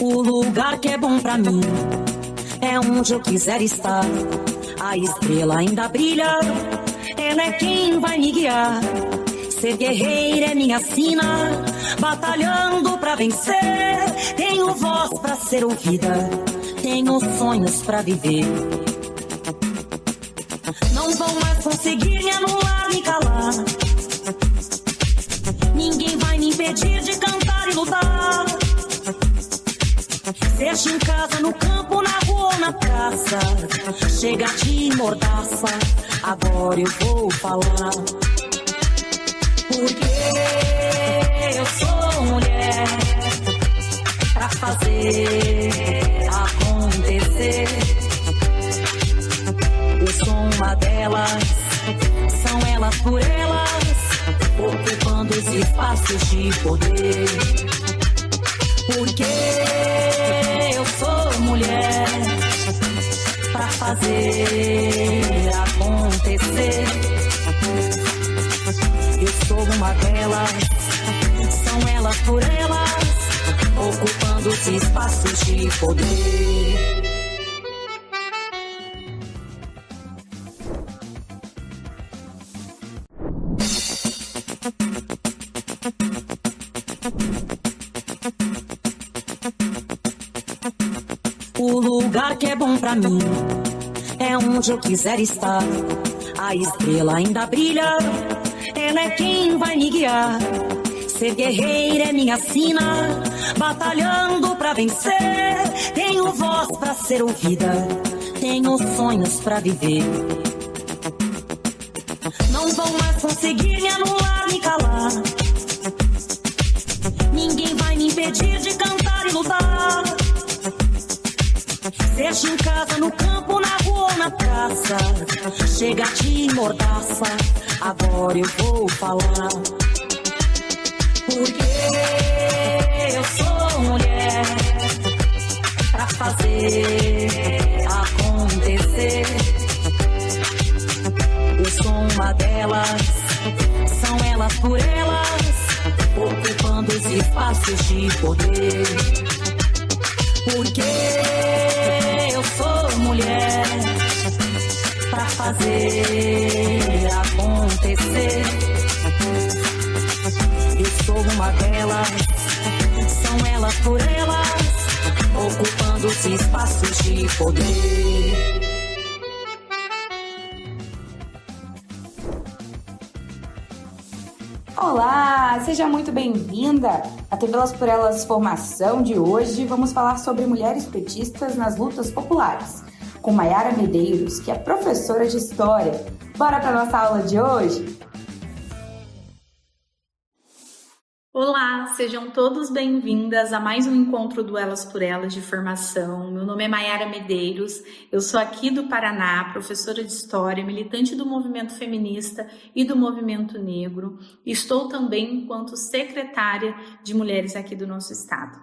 O lugar que é bom pra mim é onde eu quiser estar. A estrela ainda brilha, ela é quem vai me guiar. Ser guerreira é minha sina, batalhando pra vencer. Tenho voz pra ser ouvida, tenho sonhos pra viver. Não vão mais conseguir me anular, me calar. Ninguém vai me impedir de cantar e lutar. Seja em casa, no campo, na rua ou na praça, chega de mordaça, agora eu vou falar. Porque eu sou mulher pra fazer acontecer. Eu sou uma delas, são elas por elas, ocupando os espaços de poder. Porque eu sou mulher pra fazer acontecer. Eu sou uma delas, são elas por elas, ocupando os espaços de poder. O lugar que é bom pra mim é onde eu quiser estar. A estrela ainda brilha, ela é quem vai me guiar. Ser guerreira é minha sina, batalhando pra vencer. Tenho voz pra ser ouvida, tenho sonhos pra viver. Não vão mais conseguir me anular, me calar. Ninguém vai me impedir de cantar e lutar. Seja em casa, no campo, na rua ou na praça, chega de mordaça, agora eu vou falar. Porque eu sou mulher pra fazer acontecer. Eu sou uma delas, são elas por elas, ocupando os espaços de poder. Porque eu sou mulher pra fazer acontecer. Eu sou uma delas, são elas por elas, ocupando os espaços de poder. Olá, seja muito bem-vinda! A TV Elas por Elas formação de hoje vamos falar sobre mulheres petistas nas lutas populares, com Maiara Medeiros, que é professora de História. Bora para nossa aula de hoje? Olá, sejam todos bem-vindas a mais um encontro do Elas por Elas de formação. Meu nome é Maiara Medeiros, eu sou aqui do Paraná, professora de História, militante do movimento feminista e do movimento negro. Estou também enquanto secretária de mulheres aqui do nosso estado.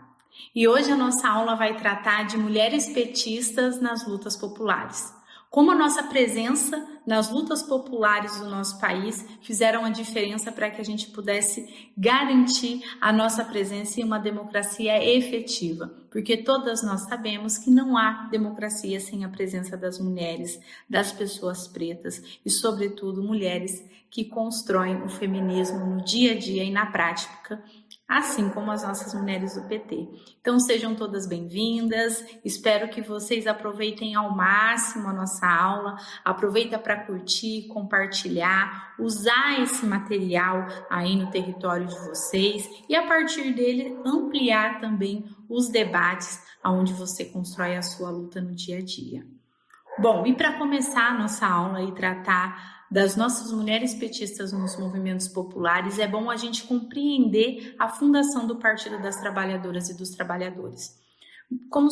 E hoje a nossa aula vai tratar de mulheres petistas nas lutas populares. Como a nossa presença nas lutas populares do nosso país fizeram a diferença para que a gente pudesse garantir a nossa presença em uma democracia efetiva, porque todas nós sabemos que não há democracia sem a presença das mulheres, das pessoas pretas e, sobretudo, mulheres que constroem o feminismo no dia a dia e na prática, assim como as nossas mulheres do PT. Então sejam todas bem-vindas, espero que vocês aproveitem ao máximo a nossa aula, aproveita para curtir, compartilhar, usar esse material aí no território de vocês e a partir dele ampliar também os debates aonde você constrói a sua luta no dia a dia. Bom, e para começar a nossa aula e tratar das nossas mulheres petistas nos movimentos populares, é bom a gente compreender a fundação do Partido das Trabalhadoras e dos Trabalhadores. Como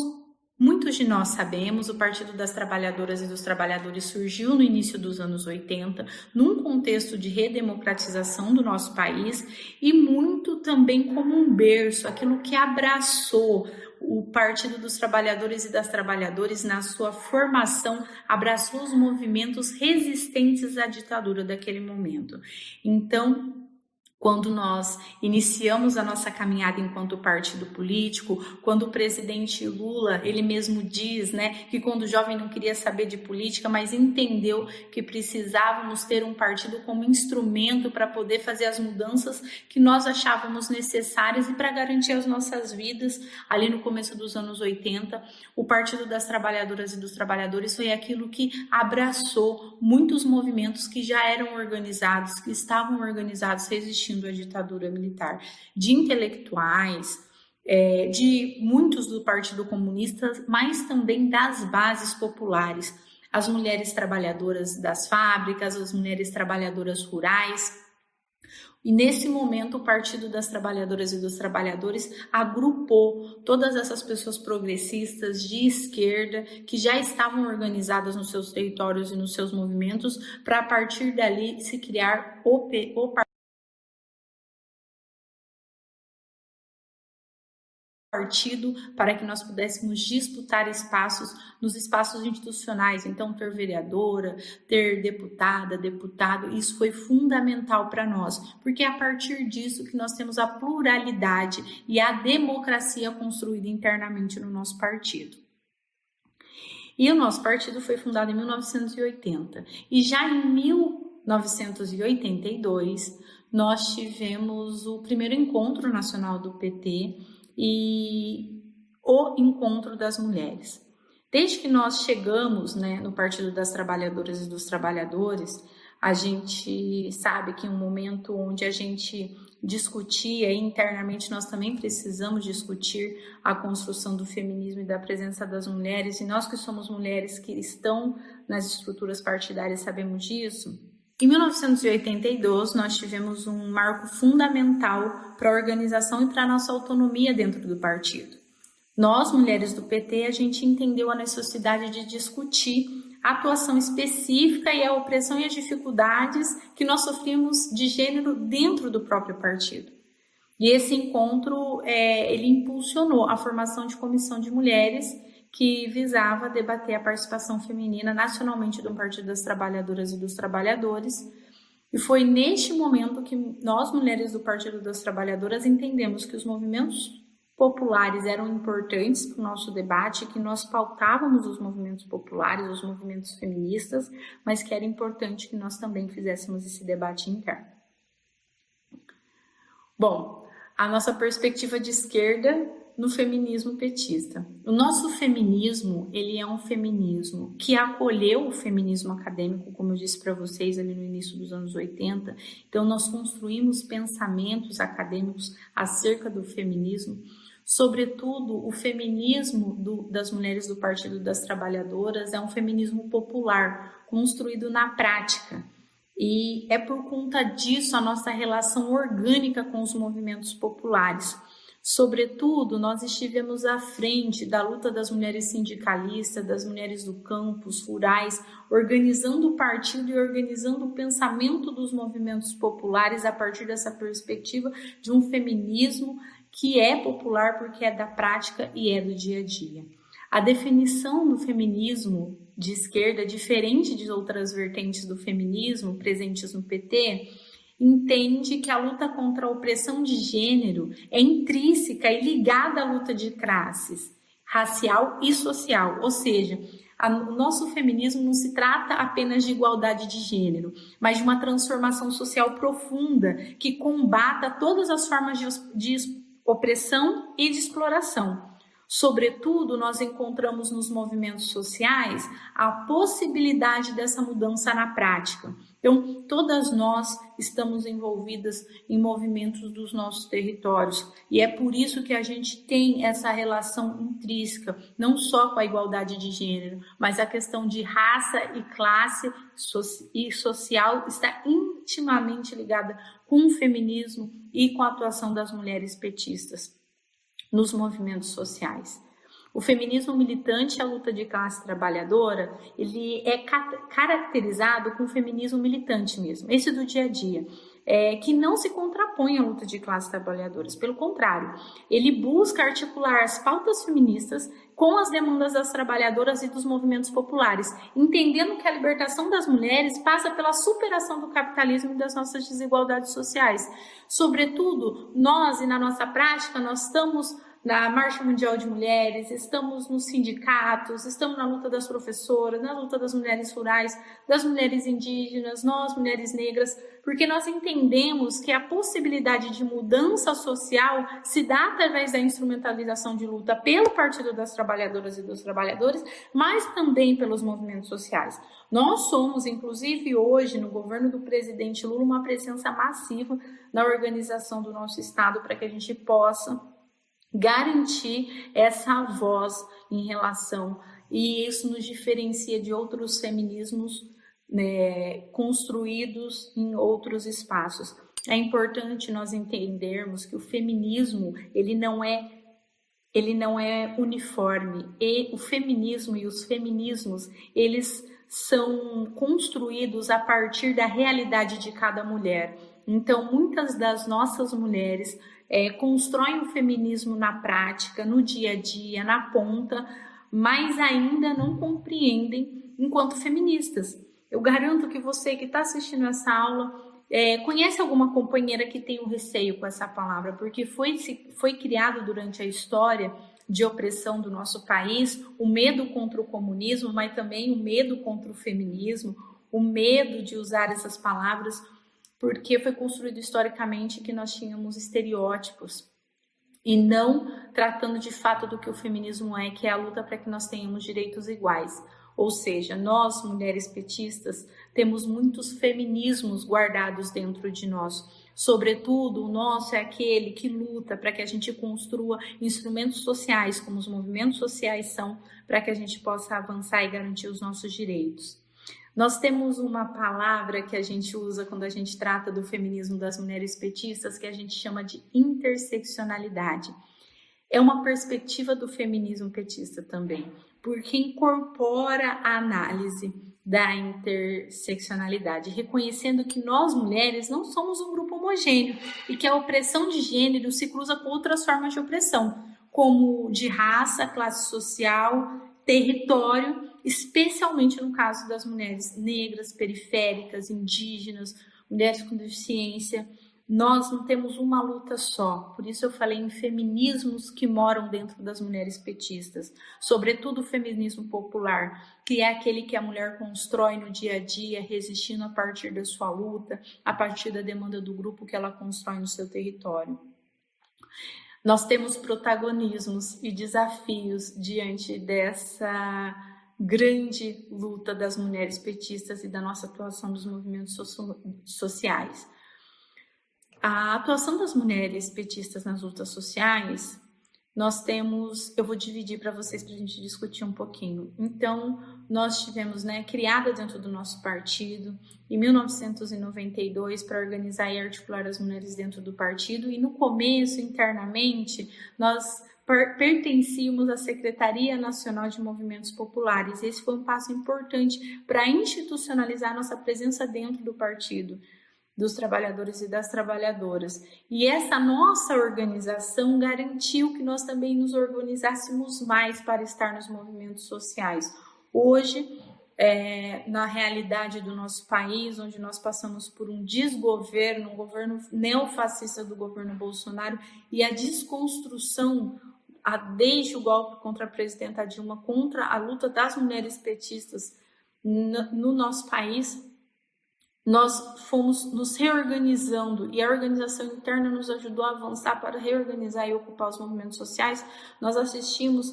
muitos de nós sabemos, o Partido das Trabalhadoras e dos Trabalhadores surgiu no início dos anos 80, num contexto de redemocratização do nosso país e muito também como um berço, aquilo que abraçou o Partido dos Trabalhadores e das Trabalhadoras, na sua formação, abraçou os movimentos resistentes à ditadura daquele momento. Então, quando nós iniciamos a nossa caminhada enquanto partido político, quando o presidente Lula, ele mesmo diz, que quando o jovem não queria saber de política, mas entendeu que precisávamos ter um partido como instrumento para poder fazer as mudanças que nós achávamos necessárias e para garantir as nossas vidas, ali no começo dos anos 80, o Partido das Trabalhadoras e dos Trabalhadores foi aquilo que abraçou muitos movimentos que já eram organizados, que estavam organizados, resistindo à ditadura militar, de intelectuais, de muitos do Partido Comunista, mas também das bases populares, as mulheres trabalhadoras das fábricas, as mulheres trabalhadoras rurais. E nesse momento o Partido das Trabalhadoras e dos Trabalhadores agrupou todas essas pessoas progressistas de esquerda que já estavam organizadas nos seus territórios e nos seus movimentos para a partir dali se criar o partido para que nós pudéssemos disputar espaços nos espaços institucionais, então ter vereadora, ter deputada, deputado, isso foi fundamental para nós, porque é a partir disso que nós temos a pluralidade e a democracia construída internamente no nosso partido. E o nosso partido foi fundado em 1980 e já em 1982 nós tivemos o primeiro encontro nacional do PT e o encontro das mulheres. Desde que nós chegamos no Partido das Trabalhadoras e dos Trabalhadores, a gente sabe que em um momento onde a gente discutia e internamente nós também precisamos discutir a construção do feminismo e da presença das mulheres, e nós que somos mulheres que estão nas estruturas partidárias sabemos disso. Em 1982, nós tivemos um marco fundamental para a organização e para a nossa autonomia dentro do partido. Nós, mulheres do PT, a gente entendeu a necessidade de discutir a atuação específica e a opressão e as dificuldades que nós sofríamos de gênero dentro do próprio partido. E esse encontro, ele impulsionou a formação de comissão de mulheres que visava debater a participação feminina nacionalmente do Partido das Trabalhadoras e dos Trabalhadores. E foi neste momento que nós, mulheres do Partido das Trabalhadoras, entendemos que os movimentos populares eram importantes para o nosso debate, que nós pautávamos os movimentos populares, os movimentos feministas, mas que era importante que nós também fizéssemos esse debate interno. Bom, a nossa perspectiva de esquerda no feminismo petista. O nosso feminismo, ele é um feminismo que acolheu o feminismo acadêmico, como eu disse para vocês ali no início dos anos 80. Então, nós construímos pensamentos acadêmicos acerca do feminismo, sobretudo o feminismo das mulheres do Partido das Trabalhadoras é um feminismo popular, construído na prática. E é por conta disso a nossa relação orgânica com os movimentos populares. Sobretudo, nós estivemos à frente da luta das mulheres sindicalistas, das mulheres do campus, rurais, organizando o partido e organizando o pensamento dos movimentos populares a partir dessa perspectiva de um feminismo que é popular porque é da prática e é do dia a dia. A definição do feminismo de esquerda, diferente de outras vertentes do feminismo presentes no PT, entende que a luta contra a opressão de gênero é intrínseca e ligada à luta de classes, racial e social, ou seja, o nosso feminismo não se trata apenas de igualdade de gênero, mas de uma transformação social profunda que combata todas as formas de opressão e de exploração. Sobretudo, nós encontramos nos movimentos sociais a possibilidade dessa mudança na prática. Então, todas nós estamos envolvidas em movimentos dos nossos territórios e é por isso que a gente tem essa relação intrínseca, não só com a igualdade de gênero, mas a questão de raça e classe e social está intimamente ligada com o feminismo e com a atuação das mulheres petistas nos movimentos sociais. O feminismo militante e a luta de classe trabalhadora, ele é caracterizado com o feminismo militante mesmo, esse do dia a dia, que não se contrapõe à luta de classes trabalhadoras. Pelo contrário, ele busca articular as pautas feministas com as demandas das trabalhadoras e dos movimentos populares, entendendo que a libertação das mulheres passa pela superação do capitalismo e das nossas desigualdades sociais. Sobretudo, nós e na nossa prática, nós estamos na Marcha Mundial de Mulheres, estamos nos sindicatos, estamos na luta das professoras, na luta das mulheres rurais, das mulheres indígenas, nós, mulheres negras, porque nós entendemos que a possibilidade de mudança social se dá através da instrumentalização de luta pelo Partido das Trabalhadoras e dos Trabalhadores, mas também pelos movimentos sociais. Nós somos, inclusive hoje, no governo do presidente Lula, uma presença massiva na organização do nosso Estado para que a gente possa garantir essa voz em relação, e isso nos diferencia de outros feminismos, né, construídos em outros espaços. É importante nós entendermos que o feminismo ele não é uniforme, e o feminismo e os feminismos eles são construídos a partir da realidade de cada mulher. Então, muitas das nossas mulheres constroem o feminismo na prática, no dia a dia, na ponta, mas ainda não compreendem enquanto feministas. Eu garanto que você que está assistindo essa aula conhece alguma companheira que tem um receio com essa palavra, porque foi criado durante a história de opressão do nosso país o medo contra o comunismo, mas também o medo contra o feminismo, o medo de usar essas palavras, porque foi construído historicamente que nós tínhamos estereótipos e não tratando de fato do que o feminismo é, que é a luta para que nós tenhamos direitos iguais. Ou seja, nós, mulheres petistas, temos muitos feminismos guardados dentro de nós. Sobretudo, o nosso é aquele que luta para que a gente construa instrumentos sociais, como os movimentos sociais são, para que a gente possa avançar e garantir os nossos direitos. Nós temos uma palavra que a gente usa quando a gente trata do feminismo das mulheres petistas, que a gente chama de interseccionalidade. É uma perspectiva do feminismo petista também, porque incorpora a análise da interseccionalidade, reconhecendo que nós mulheres não somos um grupo homogêneo e que a opressão de gênero se cruza com outras formas de opressão, como de raça, classe social, território, especialmente no caso das mulheres negras, periféricas, indígenas, mulheres com deficiência. Nós não temos uma luta só, por isso eu falei em feminismos que moram dentro das mulheres petistas, sobretudo o feminismo popular, que é aquele que a mulher constrói no dia a dia, resistindo a partir da sua luta, a partir da demanda do grupo que ela constrói no seu território. Nós temos protagonismos e desafios diante dessa grande luta das mulheres petistas e da nossa atuação dos movimentos sociais. A atuação das mulheres petistas nas lutas sociais, nós temos, eu vou dividir para vocês para a gente discutir um pouquinho. Então, nós tivemos, criada dentro do nosso partido, em 1992, para organizar e articular as mulheres dentro do partido, e no começo, internamente, nós pertencíamos à Secretaria Nacional de Movimentos Populares. Esse foi um passo importante para institucionalizar nossa presença dentro do partido dos trabalhadores e das trabalhadoras. E essa nossa organização garantiu que nós também nos organizássemos mais para estar nos movimentos sociais. Hoje, na realidade do nosso país, onde nós passamos por um desgoverno, um governo neofascista do governo Bolsonaro, e a desconstrução, desde o golpe contra a presidenta Dilma, contra a luta das mulheres petistas no nosso país, nós fomos nos reorganizando, e a organização interna nos ajudou a avançar para reorganizar e ocupar os movimentos sociais. Nós assistimos,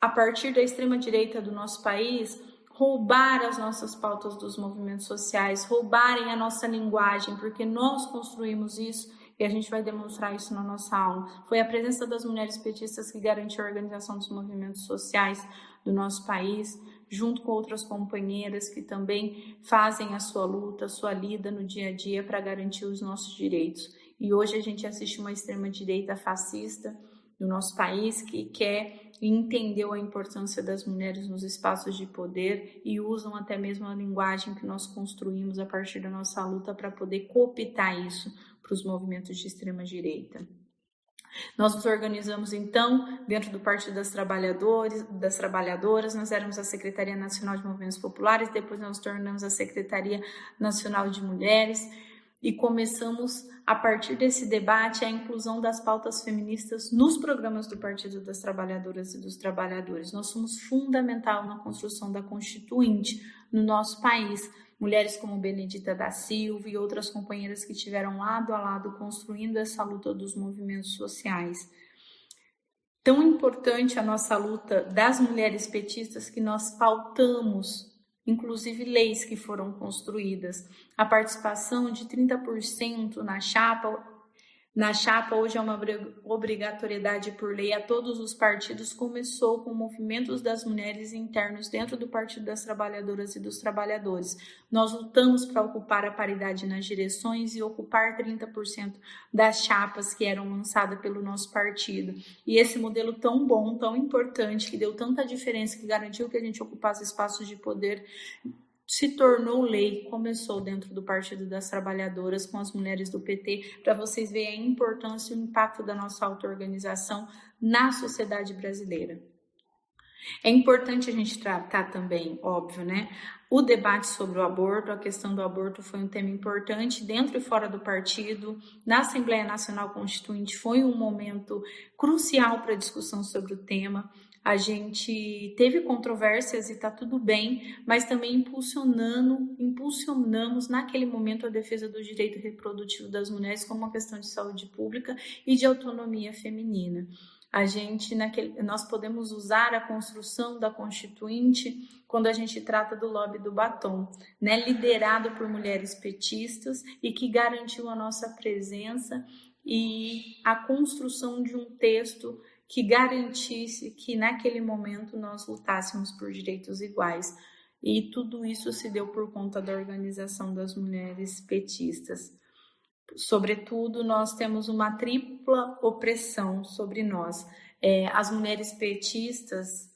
a partir da extrema-direita do nosso país, roubar as nossas pautas dos movimentos sociais, roubarem a nossa linguagem, porque nós construímos isso, e a gente vai demonstrar isso na nossa aula. Foi a presença das mulheres petistas que garantiu a organização dos movimentos sociais do nosso país, junto com outras companheiras que também fazem a sua luta, a sua lida no dia a dia para garantir os nossos direitos. E hoje a gente assiste uma extrema-direita fascista do nosso país que quer e entendeu a importância das mulheres nos espaços de poder e usam até mesmo a linguagem que nós construímos a partir da nossa luta para poder cooptar isso para os movimentos de extrema-direita. Nós nos organizamos, então, dentro do Partido das Trabalhadoras, nós éramos a Secretaria Nacional de Movimentos Populares, depois nós tornamos a Secretaria Nacional de Mulheres e começamos, a partir desse debate, a inclusão das pautas feministas nos programas do Partido das Trabalhadoras e dos Trabalhadores. Nós somos fundamental na construção da Constituinte no nosso país. Mulheres como Benedita da Silva e outras companheiras que tiveram lado a lado construindo essa luta dos movimentos sociais. Tão importante a nossa luta das mulheres petistas que nós pautamos, inclusive leis que foram construídas. A participação de 30% na chapa hoje é uma obrigatoriedade por lei a todos os partidos, começou com movimentos das mulheres internos dentro do Partido das Trabalhadoras e dos Trabalhadores. Nós lutamos para ocupar a paridade nas direções e ocupar 30% das chapas que eram lançadas pelo nosso partido. E esse modelo tão bom, tão importante, que deu tanta diferença, que garantiu que a gente ocupasse espaços de poder, se tornou lei, começou dentro do Partido das Trabalhadoras com as mulheres do PT, para vocês verem a importância e o impacto da nossa auto-organização na sociedade brasileira. É importante a gente tratar também, óbvio, né? O debate sobre o aborto, a questão do aborto foi um tema importante dentro e fora do partido. Na Assembleia Nacional Constituinte foi um momento crucial para a discussão sobre o tema. A gente teve controvérsias e está tudo bem, mas também impulsionamos naquele momento a defesa do direito reprodutivo das mulheres como uma questão de saúde pública e de autonomia feminina. Nós podemos usar a construção da Constituinte quando a gente trata do lobby do batom, né, liderado por mulheres petistas e que garantiu a nossa presença e a construção de um texto que garantisse que naquele momento nós lutássemos por direitos iguais. E tudo isso se deu por conta da organização das mulheres petistas. Sobretudo, nós temos uma tripla opressão sobre nós. As mulheres petistas,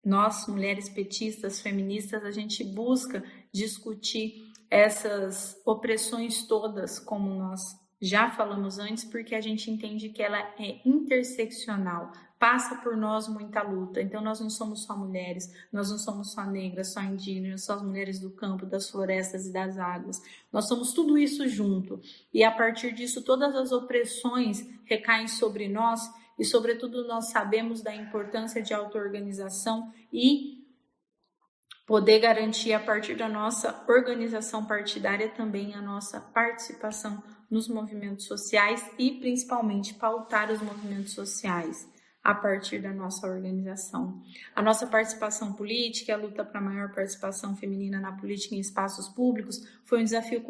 nós, mulheres petistas, feministas, a gente busca discutir essas opressões todas, como nós já falamos antes, porque a gente entende que ela é interseccional, passa por nós muita luta. Então nós não somos só mulheres, nós não somos só negras, só indígenas, só as mulheres do campo, das florestas e das águas. Nós somos tudo isso junto. E a partir disso todas as opressões recaem sobre nós e sobretudo nós sabemos da importância de auto-organização e poder garantir a partir da nossa organização partidária também a nossa participação nos movimentos sociais e principalmente pautar os movimentos sociais a partir da nossa organização. A nossa participação política, a luta para maior participação feminina na política em espaços públicos foi um desafio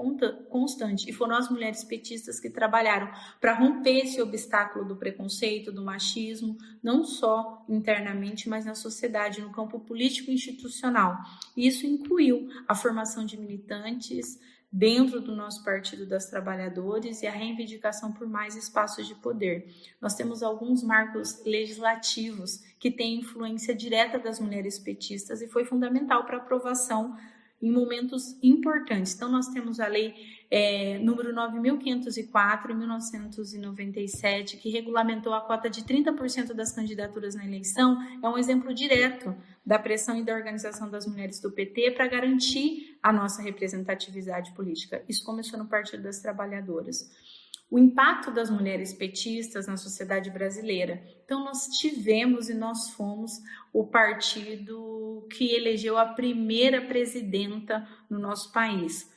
constante e foram as mulheres petistas que trabalharam para romper esse obstáculo do preconceito, do machismo, não só internamente, mas na sociedade, no campo político e institucional. E isso incluiu a formação de militantes dentro do nosso Partido das Trabalhadoras e a reivindicação por mais espaços de poder. Nós temos alguns marcos legislativos que têm influência direta das mulheres petistas e foi fundamental para a aprovação em momentos importantes. Então, nós temos a lei número 9.504, em 1997, que regulamentou a cota de 30% das candidaturas na eleição. É um exemplo direto da pressão e da organização das mulheres do PT para garantir a nossa representatividade política. Isso começou no Partido das Trabalhadoras. O impacto das mulheres petistas na sociedade brasileira. Então, nós tivemos e nós fomos o partido que elegeu a primeira presidenta no nosso país.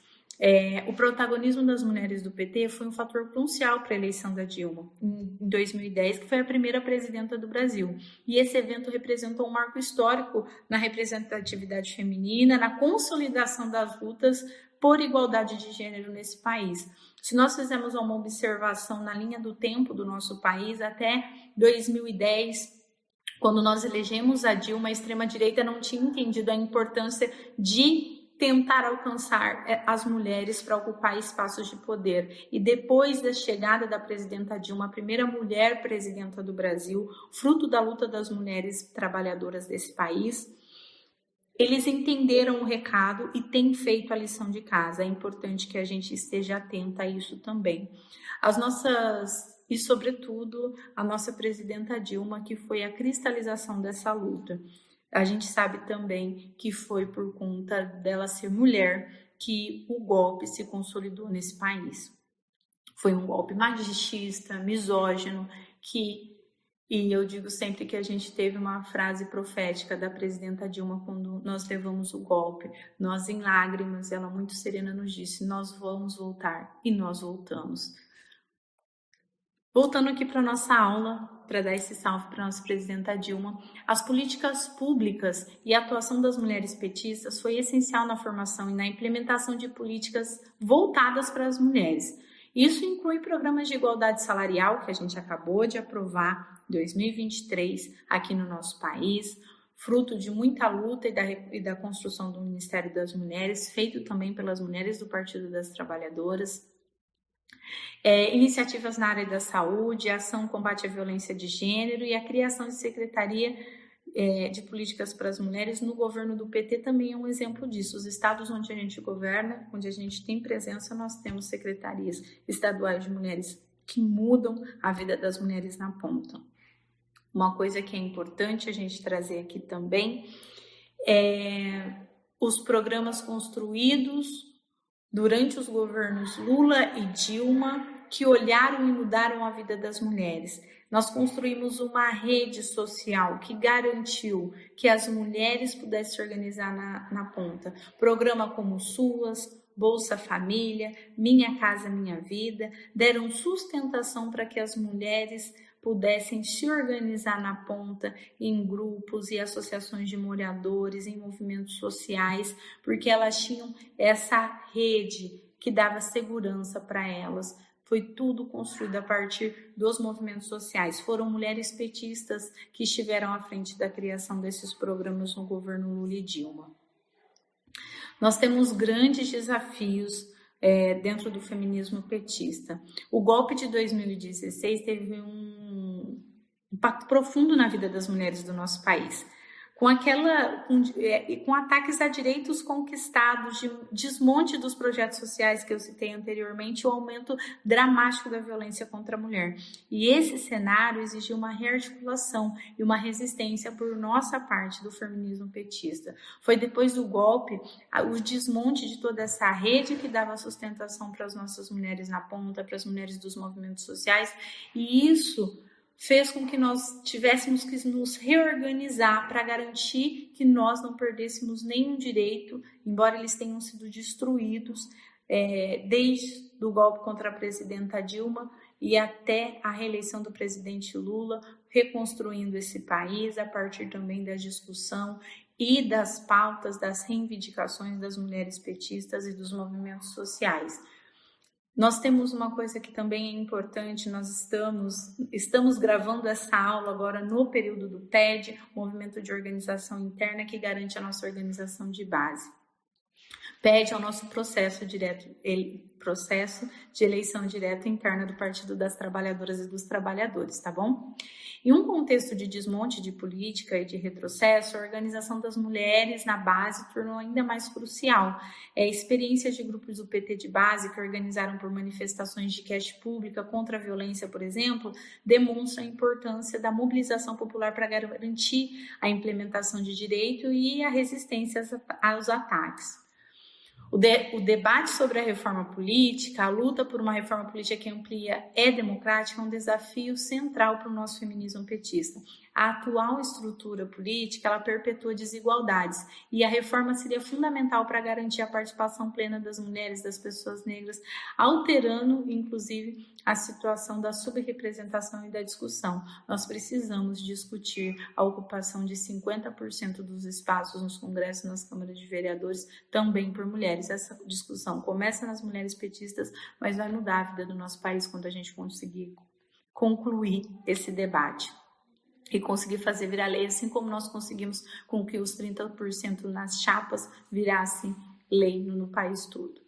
O protagonismo das mulheres do PT foi um fator crucial para a eleição da Dilma, em 2010, que foi a primeira presidenta do Brasil. E esse evento representou um marco histórico na representatividade feminina, na consolidação das lutas por igualdade de gênero nesse país. Se nós fizermos uma observação na linha do tempo do nosso país, até 2010, quando nós elegemos a Dilma, a extrema-direita não tinha entendido a importância de tentar alcançar as mulheres para ocupar espaços de poder. E depois da chegada da presidenta Dilma, a primeira mulher presidenta do Brasil, fruto da luta das mulheres trabalhadoras desse país, eles entenderam o recado e têm feito a lição de casa. É importante que a gente esteja atenta a isso também. E, sobretudo, a nossa presidenta Dilma, que foi a cristalização dessa luta. A gente sabe também que foi por conta dela ser mulher que o golpe se consolidou nesse país. Foi um golpe machista, misógino, e eu digo sempre que a gente teve uma frase profética da presidenta Dilma quando nós levamos o golpe. Nós, em lágrimas, ela muito serena nos disse: nós vamos voltar, e nós voltamos. Voltando aqui para a nossa aula, para dar esse salve para a nossa presidenta Dilma, as políticas públicas e a atuação das mulheres petistas foi essencial na formação e na implementação de políticas voltadas para as mulheres. Isso inclui programas de igualdade salarial, que a gente acabou de aprovar em 2023 aqui no nosso país, fruto de muita luta e da construção do Ministério das Mulheres, feito também pelas mulheres do Partido das Trabalhadoras. Iniciativas na área da saúde, a ação combate à violência de gênero e a criação de secretaria de políticas para as mulheres no governo do PT também é um exemplo disso. Os estados onde a gente governa, onde a gente tem presença, nós temos secretarias estaduais de mulheres que mudam a vida das mulheres na ponta. Uma coisa que é importante a gente trazer aqui também é os programas construídos durante os governos Lula e Dilma, que olharam e mudaram a vida das mulheres. Nós construímos uma rede social que garantiu que as mulheres pudessem se organizar na ponta. Programa como SUAS, Bolsa Família, Minha Casa Minha Vida, deram sustentação para que as mulheres pudessem se organizar na ponta em grupos e associações de moradores, em movimentos sociais, porque elas tinham essa rede que dava segurança para elas. Foi tudo construído a partir dos movimentos sociais. Foram mulheres petistas que estiveram à frente da criação desses programas no governo Lula e Dilma. Nós temos grandes desafios dentro do feminismo petista. O golpe de 2016 teve um impacto profundo na vida das mulheres do nosso país, com ataques a direitos conquistados, de desmonte dos projetos sociais que eu citei anteriormente, o aumento dramático da violência contra a mulher. E esse cenário exigiu uma rearticulação e uma resistência por nossa parte do feminismo petista. Foi depois do golpe, o desmonte de toda essa rede que dava sustentação para as nossas mulheres na ponta, para as mulheres dos movimentos sociais, e isso fez com que nós tivéssemos que nos reorganizar para garantir que nós não perdêssemos nenhum direito, embora eles tenham sido destruídos desde o golpe contra a presidenta Dilma e até a reeleição do presidente Lula, reconstruindo esse país a partir também da discussão e das pautas, das reivindicações das mulheres petistas e dos movimentos sociais. Nós temos uma coisa que também é importante, nós estamos gravando essa aula agora no período do TED, Movimento de Organização Interna, que garante a nossa organização de base. PED é o nosso processo de eleição direta interna do Partido das Trabalhadoras e dos Trabalhadores, tá bom? Em um contexto de desmonte de política e de retrocesso, a organização das mulheres na base tornou ainda mais crucial. Experiências de grupos do PT de base que organizaram por manifestações de cash pública contra a violência, por exemplo, demonstram a importância da mobilização popular para garantir a implementação de direito e a resistência aos ataques. O debate sobre a reforma política, a luta por uma reforma política que amplia e democrática é um desafio central para o nosso feminismo petista. A atual estrutura política, ela perpetua desigualdades e a reforma seria fundamental para garantir a participação plena das mulheres, das pessoas negras, alterando, inclusive, a situação da subrepresentação e da discussão. Nós precisamos discutir a ocupação de 50% dos espaços nos congressos e nas câmaras de vereadores também por mulheres. Essa discussão começa nas mulheres petistas, mas vai mudar a vida do nosso país quando a gente conseguir concluir esse debate e conseguir fazer virar lei, assim como nós conseguimos com que os 30% nas chapas virassem lei no país todo.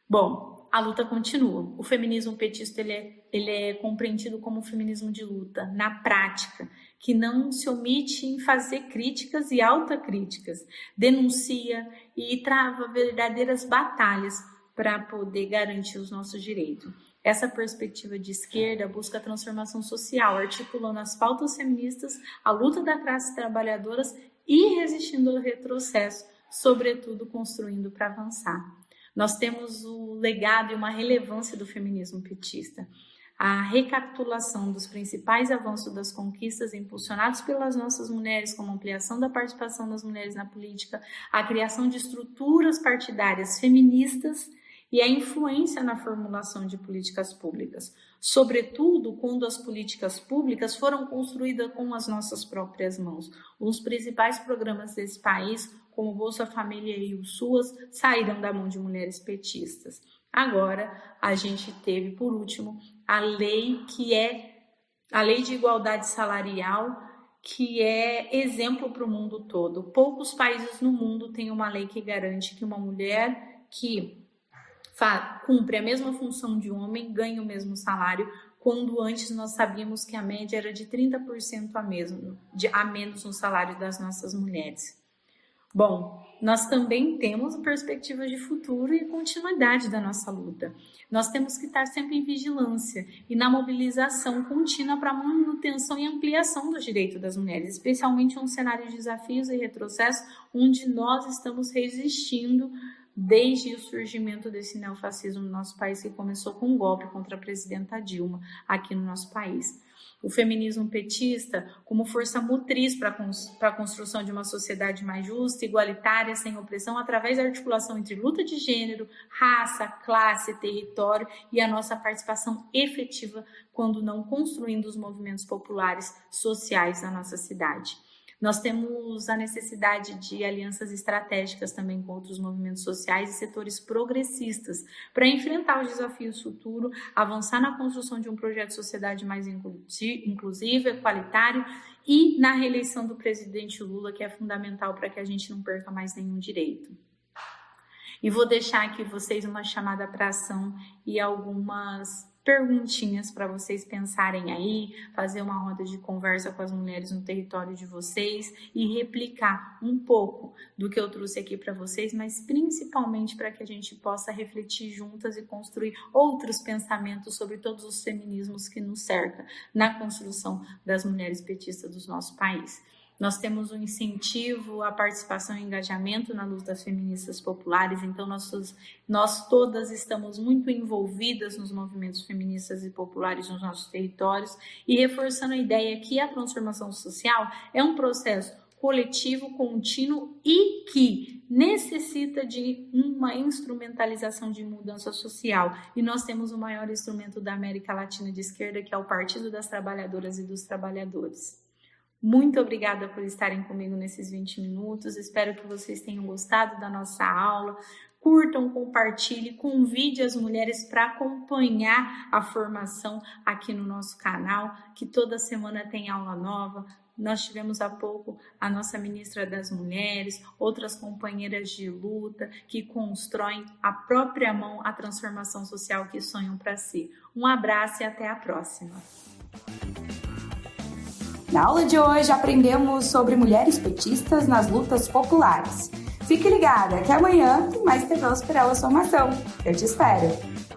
Bom, a luta continua. O feminismo petista ele é compreendido como um feminismo de luta, na prática, que não se omite em fazer críticas e autocríticas, denuncia e trava verdadeiras batalhas para poder garantir os nossos direitos. Essa perspectiva de esquerda busca a transformação social, articulando as pautas feministas, a luta da classe trabalhadora e resistindo ao retrocesso, sobretudo construindo para avançar. Nós temos o legado e uma relevância do feminismo petista. A recapitulação dos principais avanços das conquistas impulsionados pelas nossas mulheres, como a ampliação da participação das mulheres na política, a criação de estruturas partidárias feministas e a influência na formulação de políticas públicas, sobretudo quando as políticas públicas foram construídas com as nossas próprias mãos. Os principais programas desse país, como o Bolsa Família e o SUAS, saíram da mão de mulheres petistas. Agora, a gente teve, por último, a lei a Lei de Igualdade Salarial, que é exemplo para o mundo todo. Poucos países no mundo têm uma lei que garante que uma mulher que cumpre a mesma função de homem ganha o mesmo salário, quando antes nós sabíamos que a média era de 30% a menos no salário das nossas mulheres. Bom, nós também temos perspectivas de futuro e continuidade da nossa luta. Nós temos que estar sempre em vigilância e na mobilização contínua para a manutenção e ampliação dos direitos das mulheres, especialmente em um cenário de desafios e retrocesso, onde nós estamos resistindo desde o surgimento desse neofascismo no nosso país, que começou com um golpe contra a presidenta Dilma aqui no nosso país. O feminismo petista, como força motriz para a construção de uma sociedade mais justa, igualitária, sem opressão, através da articulação entre luta de gênero, raça, classe, território e a nossa participação efetiva, quando não construindo os movimentos populares sociais da nossa cidade. Nós temos a necessidade de alianças estratégicas também com outros movimentos sociais e setores progressistas para enfrentar os desafios futuros, avançar na construção de um projeto de sociedade mais inclusivo, equalitário e na reeleição do presidente Lula, que é fundamental para que a gente não perca mais nenhum direito. E vou deixar aqui vocês uma chamada para ação e algumas perguntinhas para vocês pensarem aí, fazer uma roda de conversa com as mulheres no território de vocês e replicar um pouco do que eu trouxe aqui para vocês, mas principalmente para que a gente possa refletir juntas e construir outros pensamentos sobre todos os feminismos que nos cercam na construção das mulheres petistas do nosso país. Nós temos um incentivo à participação e engajamento na luta das feministas populares, então nós todas estamos muito envolvidas nos movimentos feministas e populares nos nossos territórios e reforçando a ideia que a transformação social é um processo coletivo, contínuo e que necessita de uma instrumentalização de mudança social. E nós temos o maior instrumento da América Latina de esquerda, que é o Partido das Trabalhadoras e dos Trabalhadores. Muito obrigada por estarem comigo nesses 20 minutos. Espero que vocês tenham gostado da nossa aula. Curtam, compartilhem, convide as mulheres para acompanhar a formação aqui no nosso canal, que toda semana tem aula nova. Nós tivemos há pouco a nossa ministra das Mulheres, outras companheiras de luta que constroem a própria mão a transformação social que sonham para si. Um abraço e até a próxima. Na aula de hoje aprendemos sobre mulheres petistas nas lutas populares. Fique ligada que amanhã tem mais TVs por Elas Formação. Eu te espero!